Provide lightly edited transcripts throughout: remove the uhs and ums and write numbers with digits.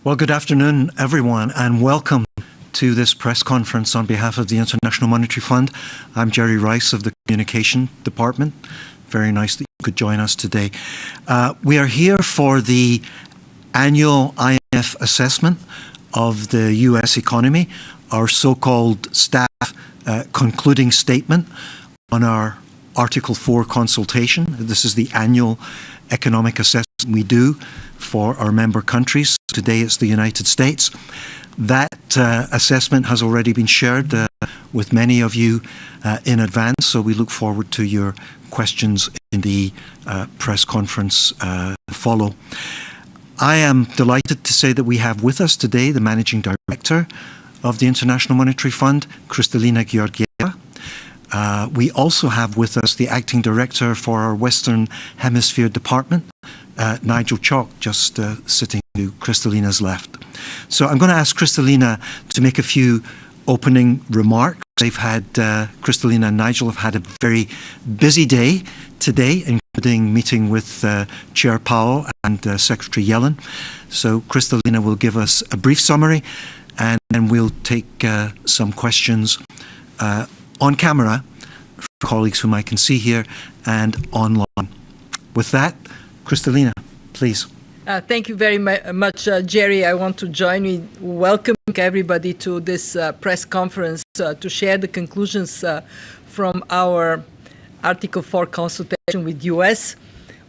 Well, good afternoon, everyone, and welcome to this press conference on behalf of the International Monetary Fund. I'm Gerry Rice of the Communication Department. Very nice that you could join us today. We are here for the annual IMF assessment of the U.S. economy, our so-called staff concluding statement on our Article 4 consultation. This is the annual economic assessment we do for our member countries. Today it's the United States. That assessment has already been shared with many of you in advance, so we look forward to your questions in the press conference follow. I am delighted to say that we have with us today the Managing Director of the International Monetary Fund, Kristalina Georgieva. We also have with us the Acting Director for our Western Hemisphere Department, Nigel Chalk, just sitting to Kristalina's left. So I'm going to ask Kristalina to make a few opening remarks. Kristalina and Nigel have had a very busy day today, including meeting with Chair Powell and Secretary Yellen. So Kristalina will give us a brief summary, and then we'll take some questions on camera from colleagues whom I can see here and online. With that, Kristalina, please. Thank you very much, Gerry. I want to join in welcoming everybody to this press conference to share the conclusions from our Article 4 consultation with U.S.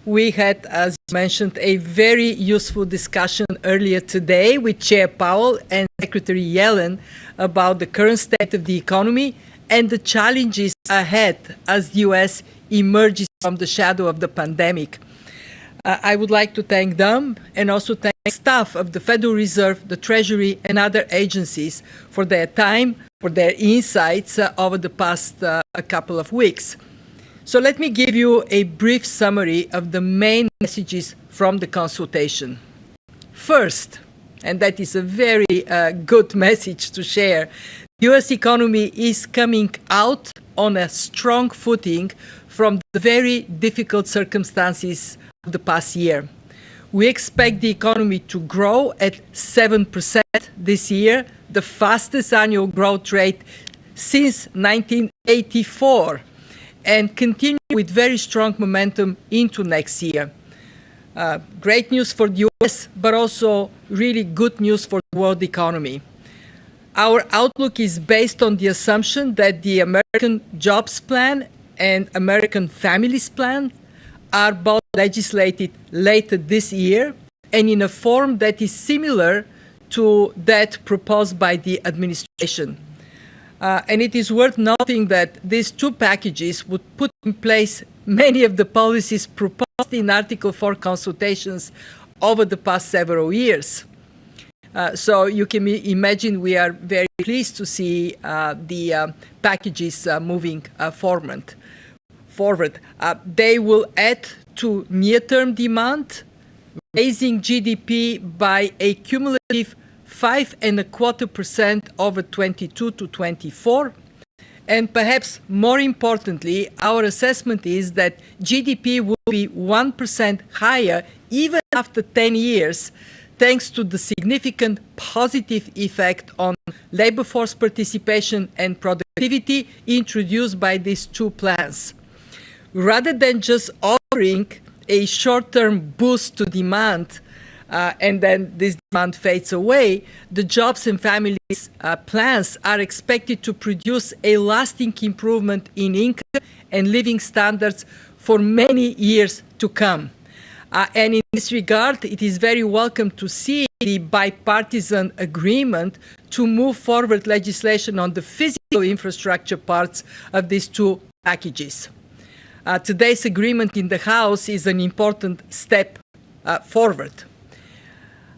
We had, as you mentioned, a very useful discussion earlier today with Chair Powell and Secretary Yellen about the current state of the economy and the challenges ahead as the U.S. emerges from the shadow of the pandemic. I would like to thank them and also thank the staff of the Federal Reserve, the Treasury, and other agencies for their time, for their insights over the past couple of weeks. So let me give you a brief summary of the main messages from the consultation. First, and that is a very good message to share, the U.S. economy is coming out on a strong footing from the very difficult circumstances of the past year. We expect the economy to grow at 7% this year, the fastest annual growth rate since 1984, and continue with very strong momentum into next year. Great news for the U.S., but also really good news for the world economy. Our outlook is based on the assumption that the American Jobs Plan and American Families Plan are both legislated later this year and in a form that is similar to that proposed by the administration. And it is worth noting that these two packages would put in place many of the policies proposed in Article 4 consultations over the past several years. So you can imagine we are very pleased to see the packages moving forward. They will add to near-term demand, raising GDP by a cumulative 5.25% over 22 to 24. And perhaps more importantly, our assessment is that GDP will be 1% higher even after 10 years, thanks to the significant positive effect on labor force participation and productivity introduced by these two plans. Rather than just offering a short-term boost to demand and then this demand fades away, the Jobs and Families plans are expected to produce a lasting improvement in income and living standards for many years to come. And in this regard, it is very welcome to see the bipartisan agreement to move forward legislation on the physical infrastructure parts of these two packages. Today's agreement in the House is an important step forward.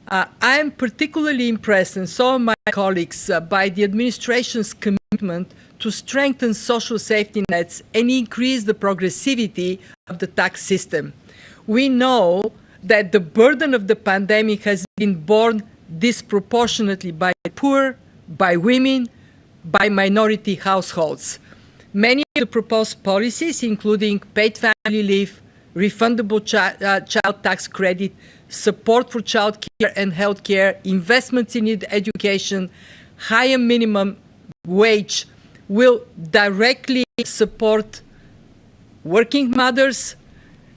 I am particularly impressed, and so are my colleagues, by the administration's commitment to strengthen social safety nets and increase the progressivity of the tax system. We know that the burden of the pandemic has been borne disproportionately by the poor, by women, by minority households. Many of the proposed policies, including paid family leave, refundable child tax credit, support for child care and health care, investments in education, higher minimum wage will directly support working mothers.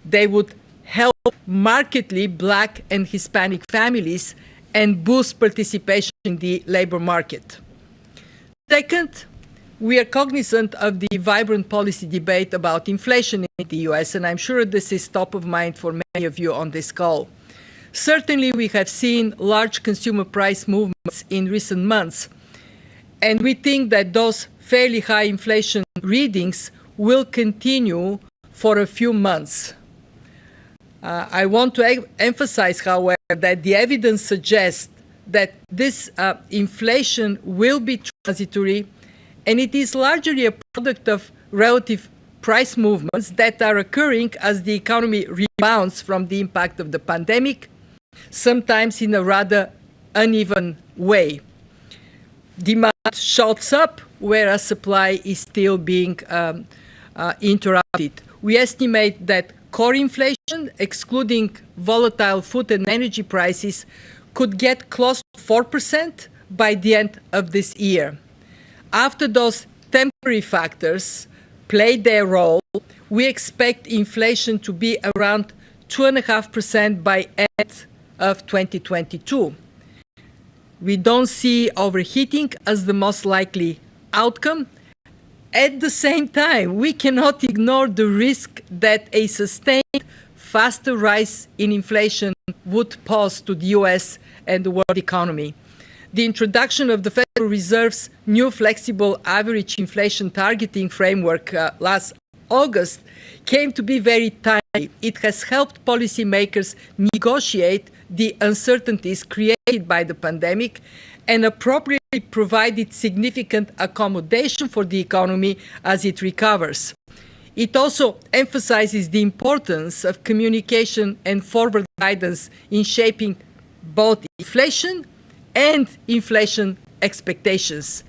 They would help markedly Black and Hispanic families and boost participation in the labor market. Second, we are cognizant of the vibrant policy debate about inflation in the US, and I'm sure this is top of mind for many of you on this call. Certainly, we have seen large consumer price movements in recent months, and we think that those fairly high inflation readings will continue for a few months. I want to emphasize, however, that the evidence suggests that this inflation will be transitory, and it is largely a product of relative price movements that are occurring as the economy rebounds from the impact of the pandemic, sometimes in a rather uneven way. Demand shoots up, whereas supply is still being interrupted. We estimate that core inflation, excluding volatile food and energy prices, could get close to 4% by the end of this year. After those temporary factors play their role, we expect inflation to be around 2.5% by end of 2022. We don't see overheating as the most likely outcome. At the same time, we cannot ignore the risk that a sustained, faster rise in inflation would pose to the US and the world economy. The introduction of the Federal Reserve's new flexible average inflation targeting framework last August came to be very timely. It has helped policymakers negotiate the uncertainties created by the pandemic and appropriately provided significant accommodation for the economy as it recovers. It also emphasizes the importance of communication and forward guidance in shaping both inflation and inflation expectations.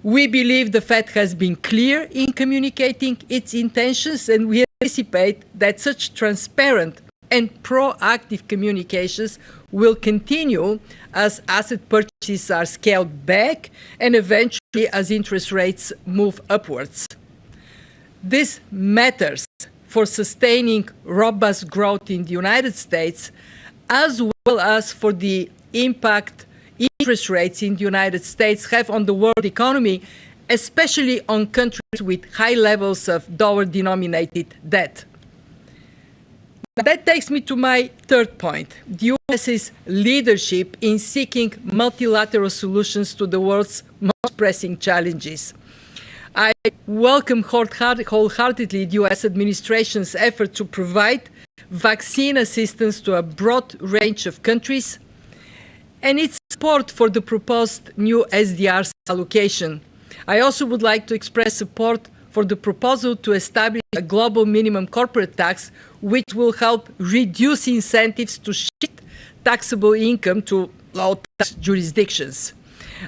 We believe the Fed has been clear in communicating its intentions, and we anticipate that such transparent and proactive communications will continue as asset purchases are scaled back and eventually as interest rates move upwards. This matters for sustaining robust growth in the United States, as well as for the impact interest rates in the United States have on the world economy, especially on countries with high levels of dollar-denominated debt. That takes me to my third point, the US's leadership in seeking multilateral solutions to the world's most pressing challenges. I welcome wholeheartedly the US administration's effort to provide vaccine assistance to a broad range of countries and its support for the proposed new SDR allocation. I also would like to express support for the proposal to establish a global minimum corporate tax, which will help reduce incentives to shift taxable income to low-tax jurisdictions.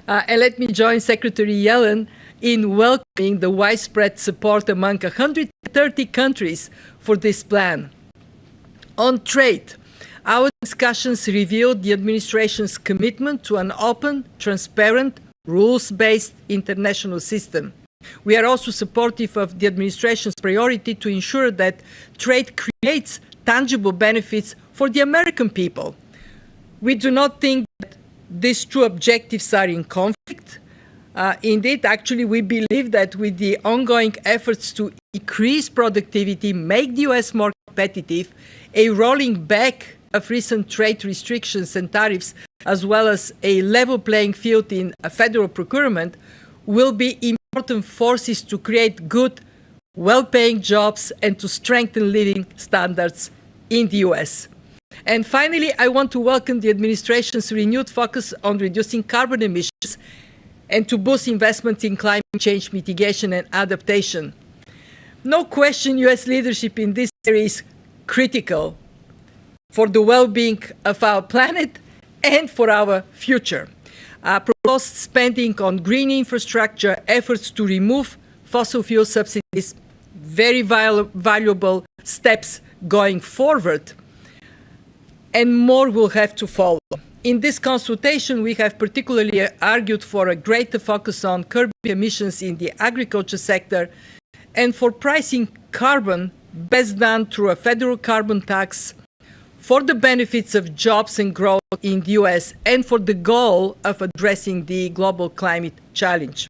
And let me join Secretary Yellen in welcoming the widespread support among 130 countries for this plan. On trade, our discussions revealed the administration's commitment to an open, transparent, rules-based international system. We are also supportive of the administration's priority to ensure that trade creates tangible benefits for the American people. We do not think that these two objectives are in conflict. Indeed, actually, we believe that with the ongoing efforts to increase productivity, make the US more competitive, a rolling back of recent trade restrictions and tariffs, as well as a level playing field in federal procurement, will be important forces to create good, well-paying jobs and to strengthen living standards in the US. And finally, I want to welcome the administration's renewed focus on reducing carbon emissions and to boost investments in climate change mitigation and adaptation. No question, US leadership in this area is critical for the well-being of our planet and for our future. Proposed spending on green infrastructure, efforts to remove fossil fuel subsidies, very valuable steps going forward, and more will have to follow. In this consultation, we have particularly argued for a greater focus on curbing emissions in the agriculture sector and for pricing carbon best done through a federal carbon tax for the benefits of jobs and growth in the US and for the goal of addressing the global climate challenge.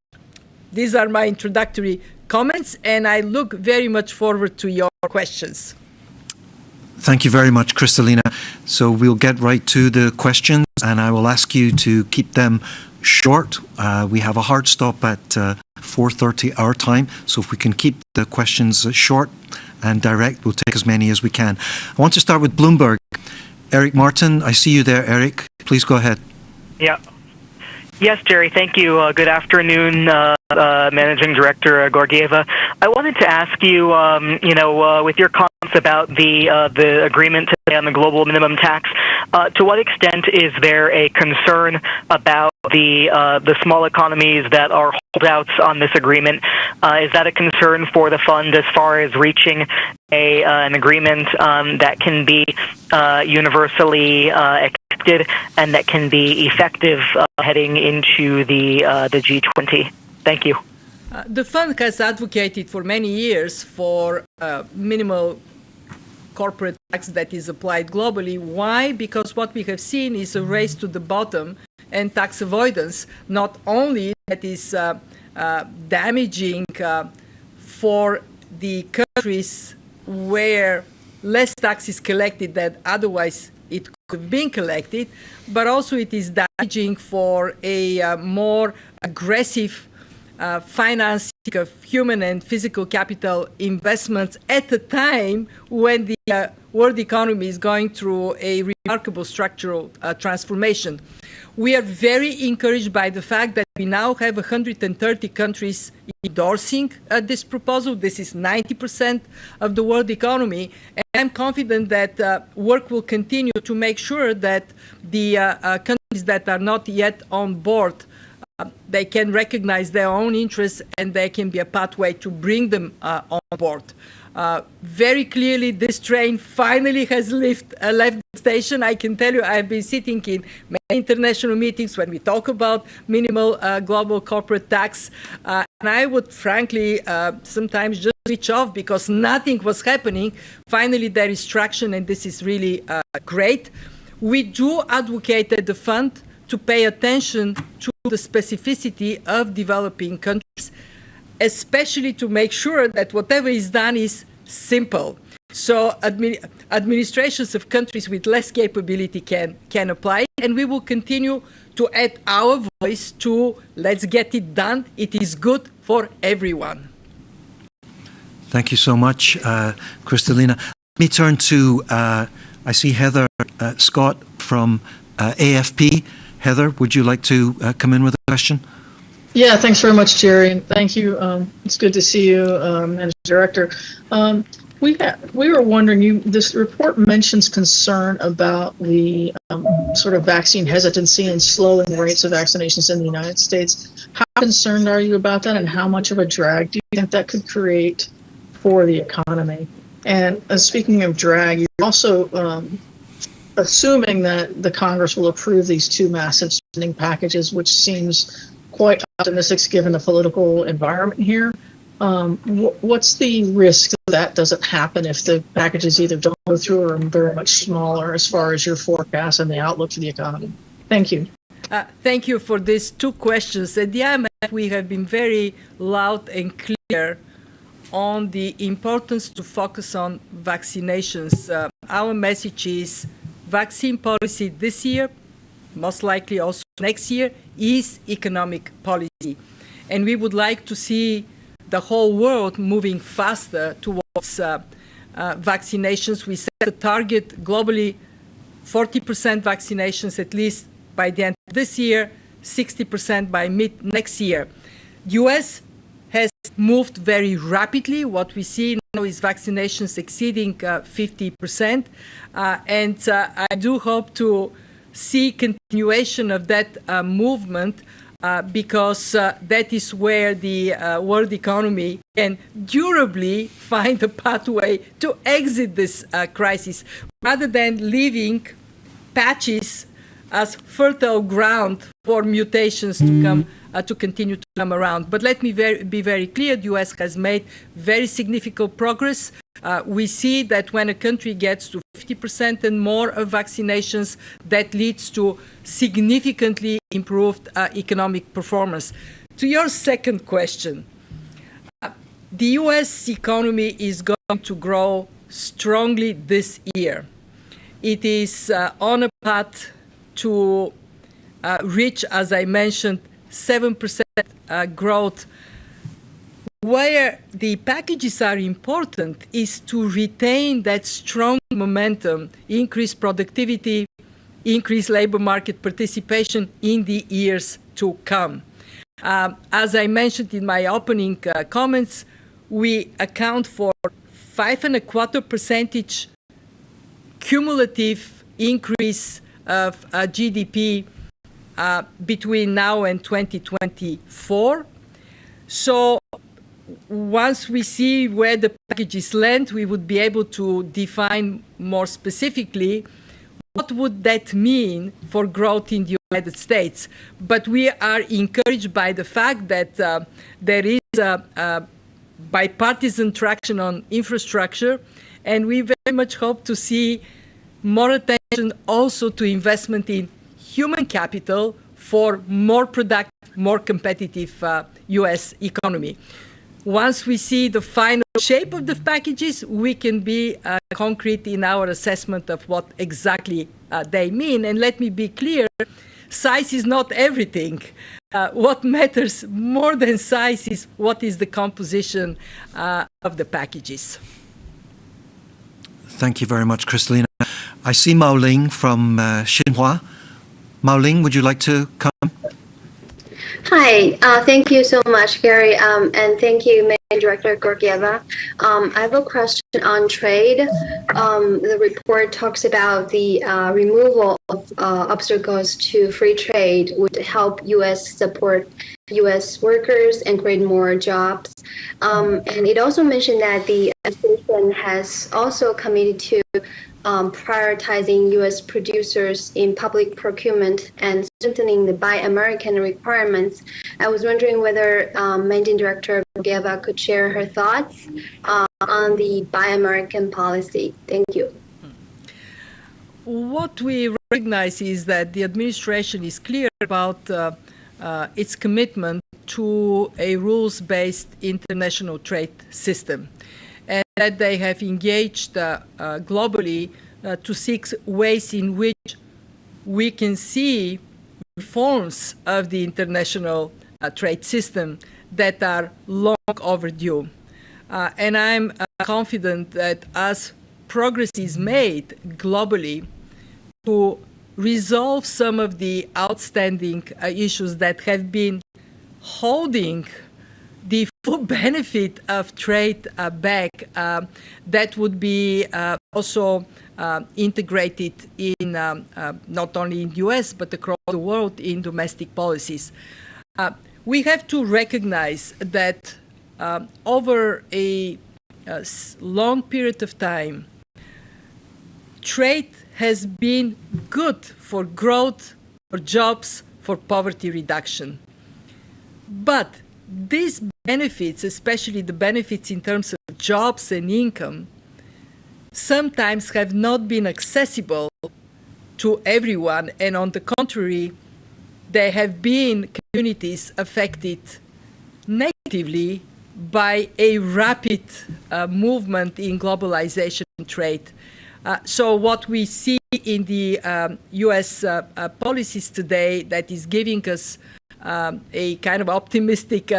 These are my introductory comments, and I look very much forward to your questions. Thank you very much, Kristalina. So we'll get right to the questions, and I will ask you to keep them short. We have a hard stop at 4:30 our time, so if we can keep the questions short and direct, we'll take as many as we can. I want to start with Bloomberg. Eric Martin, I see you there, Eric. Please go ahead. Yeah. Yes, Gerry, thank you. Good afternoon, Managing Director Georgieva. I wanted to ask you, with your comments about the agreement today on the global minimum tax, to what extent is there a concern about the small economies that are holdouts on this agreement? Is that a concern for the fund as far as reaching an agreement that can be universally accepted and that can be effective heading into the G20? Thank you. The fund has advocated for many years for minimal corporate tax that is applied globally. Why? Because what we have seen is a race to the bottom and tax avoidance, not only that is damaging for the countries where less tax is collected than otherwise it could have been collected, but also it is damaging for a more aggressive financing of human and physical capital investments at a time when the world economy is going through a remarkable structural transformation. We are very encouraged by the fact that we now have 130 countries endorsing this proposal. This is 90% of the world economy. And I'm confident that work will continue to make sure that the countries that are not yet on board, they can recognize their own interests and there can be a pathway to bring them on board. Very clearly, this train finally has left the station. I can tell you I've been sitting in many international meetings when we talk about minimal global corporate tax. And I would frankly sometimes just switch off because nothing was happening. Finally, there is traction, and this is really great. We do advocate at the fund to pay attention to the specificity of developing countries, especially to make sure that whatever is done is simple. So administrations of countries with less capability can apply, and we will continue to add our voice to let's get it done. It is good for everyone. Thank you so much, Kristalina. Let me turn to, I see Heather Scott from AFP. Heather, would you like to come in with a question? Yeah, thanks very much, Gerry, and thank you. It's good to see you, Managing Director. We were wondering, this report mentions concern about the sort of vaccine hesitancy and slowing rates of vaccinations in the United States. How concerned are you about that, and how much of a drag do you think that could create for the economy? And speaking of drag, you're also assuming that the Congress will approve these two massive spending packages, which seems quite optimistic given the political environment here. What's the risk that doesn't happen if the packages either don't go through or are very much smaller as far as your forecast and the outlook for the economy? Thank you. Thank you for these two questions. At the IMF, we have been very loud and clear on the importance to focus on vaccinations. Our message is vaccine policy this year, most likely also next year, is economic policy. And we would like to see the whole world moving faster towards vaccinations. We set a target globally, 40% vaccinations at least by the end of this year, 60% by mid next year. The US has moved very rapidly. What we see now is vaccinations exceeding 50%. And I do hope to see continuation of that movement because that is where the world economy can durably find a pathway to exit this crisis, rather than leaving patches as fertile ground for mutations to come to continue to come around. But let me be very clear, the US has made very significant progress. We see that when a country gets to 50% and more of vaccinations, that leads to significantly improved economic performance. To your second question, the US economy is going to grow strongly this year. It is on a path to reach, as I mentioned, 7% growth. Where the packages are important is to retain that strong momentum, increase productivity, increase labor market participation in the years to come. As I mentioned in my opening comments, we account for 5.25% cumulative increase of GDP between now and 2024. So once we see where the packages land, we would be able to define more specifically what would that mean for growth in the United States. But we are encouraged by the fact that there is bipartisan traction on infrastructure, and we very much hope to see more attention also to investment in human capital for more productive, more competitive US economy. Once we see the final shape of the packages, we can be concrete in our assessment of what exactly they mean. And let me be clear, size is not everything. What matters more than size is what is the composition of the packages. Thank you very much, Kristalina. I see Mao Ling from Xinhua. Mao Ling, would you like to come? Hi, thank you so much, Gerry, and thank you, Managing Director Georgieva. I have a question on trade. The report talks about the removal of obstacles to free trade would help U.S. support U.S. workers and create more jobs. And it also mentioned that the administration has also committed to prioritizing U.S. producers in public procurement and strengthening the Buy American requirements. I was wondering whether Managing Director Georgieva could share her thoughts on the Buy American policy. Thank you. What we recognize is that the administration is clear about its commitment to a rules-based international trade system, and that they have engaged globally to seek ways in which we can see reforms of the international trade system that are long overdue. And I'm confident that as progress is made globally to resolve some of the outstanding issues that have been holding the full benefit of trade back, that would be also integrated in not only in the US but across the world in domestic policies. We have to recognize that over a long period of time, trade has been good for growth, for jobs, for poverty reduction. But these benefits, especially the benefits in terms of jobs and income, sometimes have not been accessible to everyone, and on the contrary, there have been communities affected negatively by a rapid movement in globalization and trade. So what we see in the US policies today that is giving us a kind of optimistic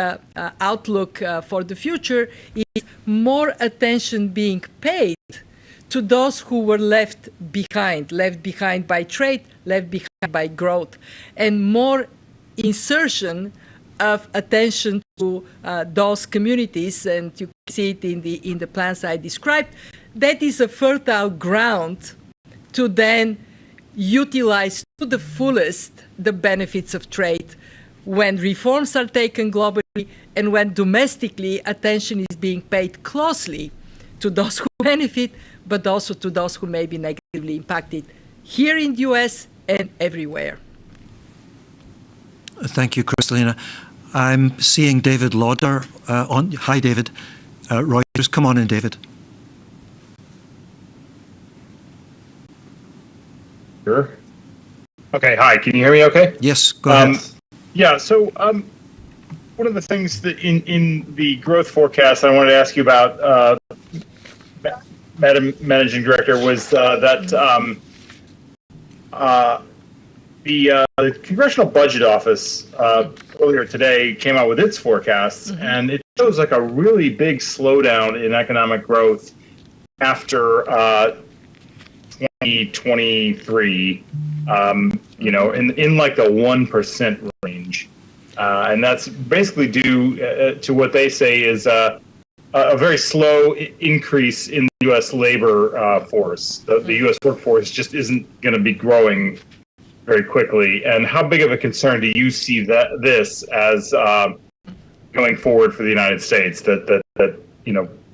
outlook for the future is more attention being paid to those who were left behind by trade, left behind by growth, and more insertion of attention to those communities, and you can see it in the plans I described. That is a fertile ground to then utilize to the fullest the benefits of trade. when reforms are taken globally, and when domestically attention is being paid closely to those who benefit, but also to those who may be negatively impacted here in the US and everywhere. Thank you, Kristalina. I'm seeing David Lauder on. Hi, David. Reuters, come on in, David. Sure. Okay, hi. Can you hear me okay? Yes, go ahead. Yeah, so one of the things that in the growth forecast I wanted to ask you about, Madam Managing Director, was that the Congressional Budget Office earlier today came out with its forecasts, and it shows like a really big slowdown in economic growth after 2023, in like the 1% range. And that's basically due to what they say is a very slow increase in the U.S. labor force. The U.S. workforce just isn't going to be growing very quickly. And how big of a concern do you see this as going forward for the United States? That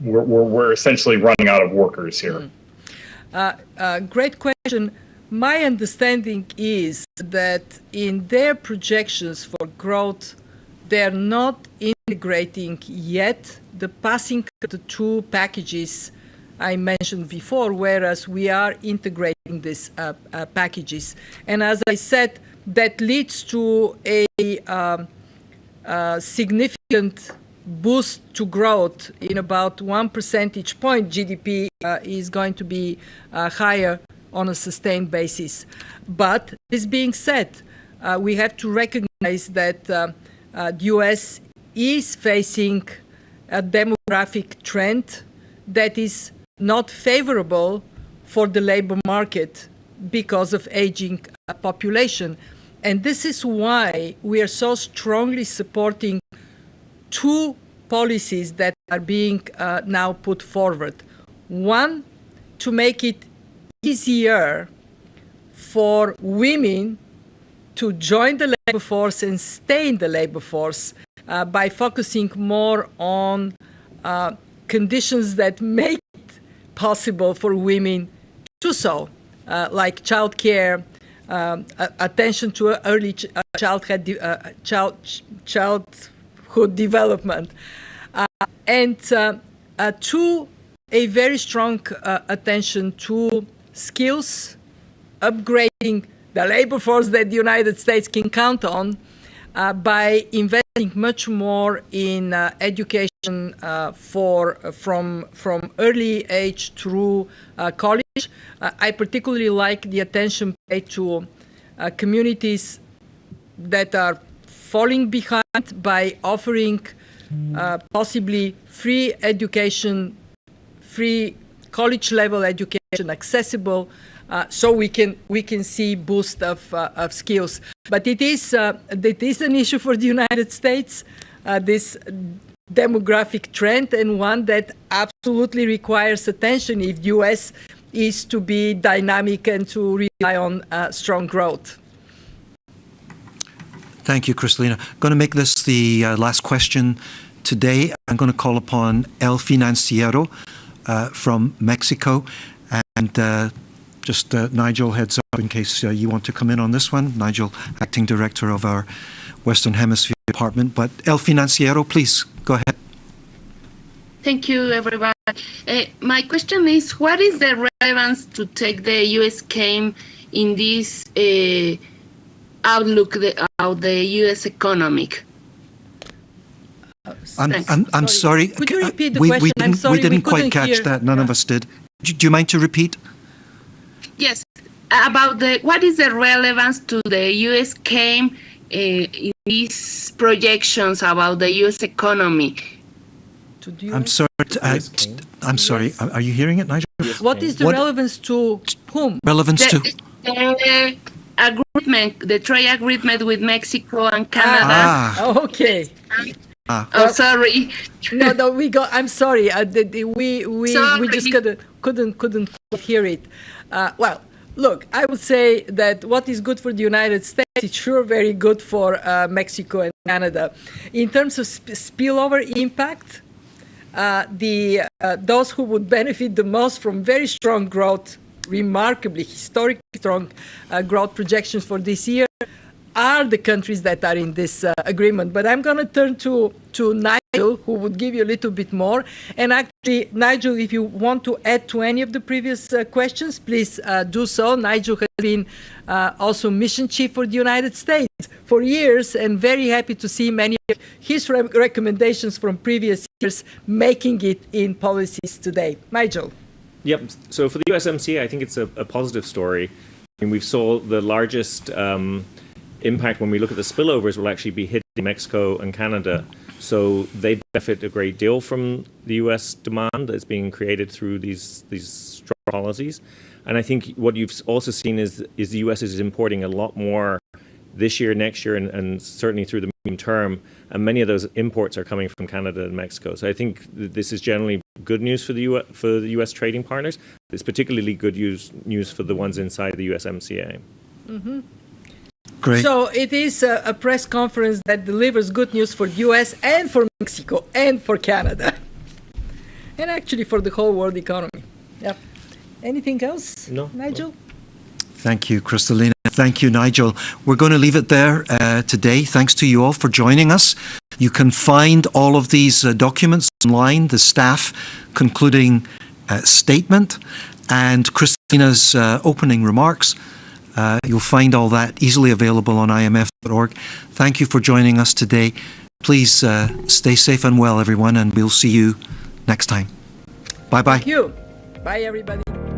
we're essentially running out of workers here. Great question. My understanding is that in their projections for growth, they're not integrating yet the passing of the two packages I mentioned before, whereas we are integrating these packages. And as I said, that leads to a significant boost to growth. In about 1 percentage point, GDP is going to be higher on a sustained basis. But this being said, we have to recognize that the US is facing a demographic trend that is not favorable for the labor market because of aging population. And this is why we are so strongly supporting two policies that are being now put forward. One, to make it easier for women to join the labor force and stay in the labor force by focusing more on conditions that make it possible for women to do so, like childcare, attention to early childhood development, and two, a very strong attention to skills, upgrading the labor force that the United States can count on by investing much more in education from early age through college. I particularly like the attention paid to communities that are falling behind by offering possibly free education, free college level education accessible, so we can see boost of skills. But it is an issue for the United States, this demographic trend, and one that absolutely requires attention if the US is to be dynamic and to rely on strong growth. Thank you, Kristalina. I'm going to make this the last question today. I'm going to call upon El Financiero from Mexico. And Nigel, heads up in case you want to come in on this one. Nigel, acting director of our Western Hemisphere department. But El Financiero, please go ahead. Thank you, everyone. My question is, what is the relevance to take the U.S. came in this outlook of the U.S. economic? I'm sorry. Could you repeat the question? I'm sorry, we didn't quite catch that. None of us did. Do you mind to repeat? Yes. About what is the relevance to the U.S. came in these projections about the U.S. economy? I'm sorry. I'm sorry. Are you hearing it, Nigel? What is the relevance to whom? Relevance to the agreement, the trade agreement with Mexico and Canada. Okay. Sorry. No, we got. I'm sorry. We just couldn't hear it. Well, Look, I would say that what is good for the United States is sure very good for Mexico and Canada. In terms of spillover impact, those who would benefit the most from very strong growth, remarkably historically strong growth projections for this year, are the countries that are in this agreement. But I'm going to turn to Nigel, who would give you a little bit more. And actually, Nigel, if you want to add to any of the previous questions, please do so. Nigel has been also mission chief for the United States for years, and very happy to see many of his recommendations from previous years making it in policies today. Nigel. Yep. So for the USMCA, I think it's a positive story. I mean, we've saw the largest impact when we look at the spillovers will actually be hitting Mexico and Canada. So they benefit a great deal from the U.S. demand that's being created through these strong policies. And I think what you've also seen is the U.S. is importing a lot more this year, next year, and certainly through the medium term. And many of those imports are coming from Canada and Mexico. So I think this is generally good news for the U.S. trading partners. It's particularly good news for the ones inside the USMCA. Mm-hmm. Great. So it is a press conference that delivers good news for the U.S. and for Mexico and for Canada. And actually for the whole world economy. Yep. Anything else, No. Nigel? Thank you, Kristalina. Thank you, Nigel. We're going to leave it there today. Thanks to you all for joining us. You can find all of these documents online, the staff concluding statement and Kristalina's opening remarks. You'll find all that easily available on imf.org. Thank you for joining us today. Please stay safe and well, everyone, and we'll see you next time. Bye-bye. Thank you. Bye, everybody.